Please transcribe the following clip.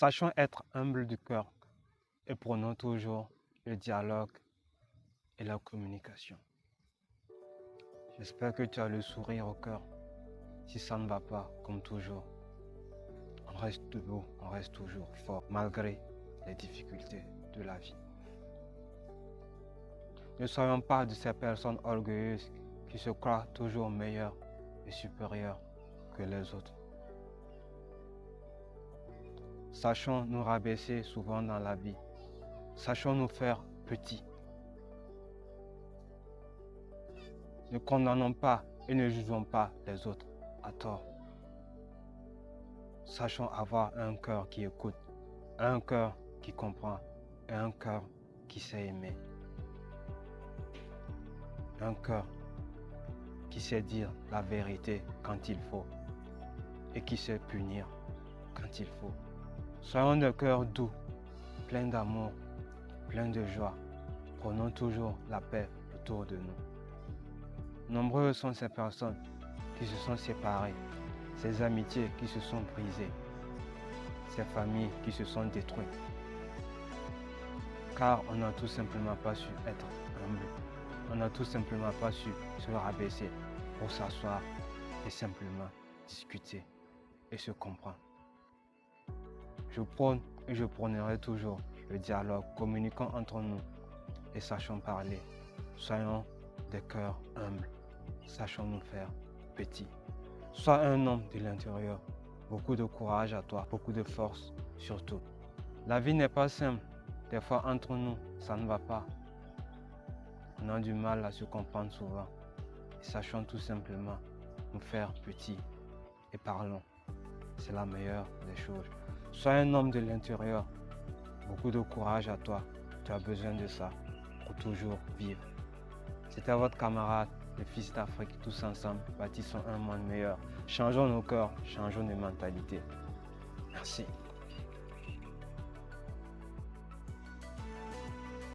Sachons être humbles du cœur et prenons toujours le dialogue et la communication. J'espère que tu as le sourire au cœur. Si ça ne va pas, comme toujours, on reste debout, on reste toujours fort, malgré les difficultés de la vie. Ne soyons pas de ces personnes orgueilleuses qui se croient toujours meilleures et supérieures que les autres. Sachons nous rabaisser souvent dans la vie. Sachons nous faire petits. Ne condamnons pas et ne jugeons pas les autres à tort. Sachons avoir un cœur qui écoute, un cœur qui comprend et un cœur qui sait aimer. Un cœur qui sait dire la vérité quand il faut et qui sait punir quand il faut. Soyons de cœur doux, plein d'amour, plein de joie. Prenons toujours la paix autour de nous. Nombreuses sont ces personnes qui se sont séparées, ces amitiés qui se sont brisées, ces familles qui se sont détruites. Car on n'a tout simplement pas su être humble. On n'a tout simplement pas su se rabaisser pour s'asseoir et simplement discuter et se comprendre. Je prône et je prônerai toujours le dialogue, communiquons entre nous et sachons parler. Soyons des cœurs humbles, sachons nous faire petits. Sois un homme de l'intérieur. Beaucoup de courage à toi, beaucoup de force surtout. La vie n'est pas simple. Des fois entre nous, ça ne va pas. On a du mal à se comprendre souvent. Et sachons tout simplement nous faire petits et parlons. C'est la meilleure des choses. Sois un homme de l'intérieur. Beaucoup de courage à toi. Tu as besoin de ça pour toujours vivre. C'était votre camarade, le Fils d'Afrique. Tous ensemble, bâtissons un monde meilleur. Changeons nos cœurs, changeons nos mentalités. Merci.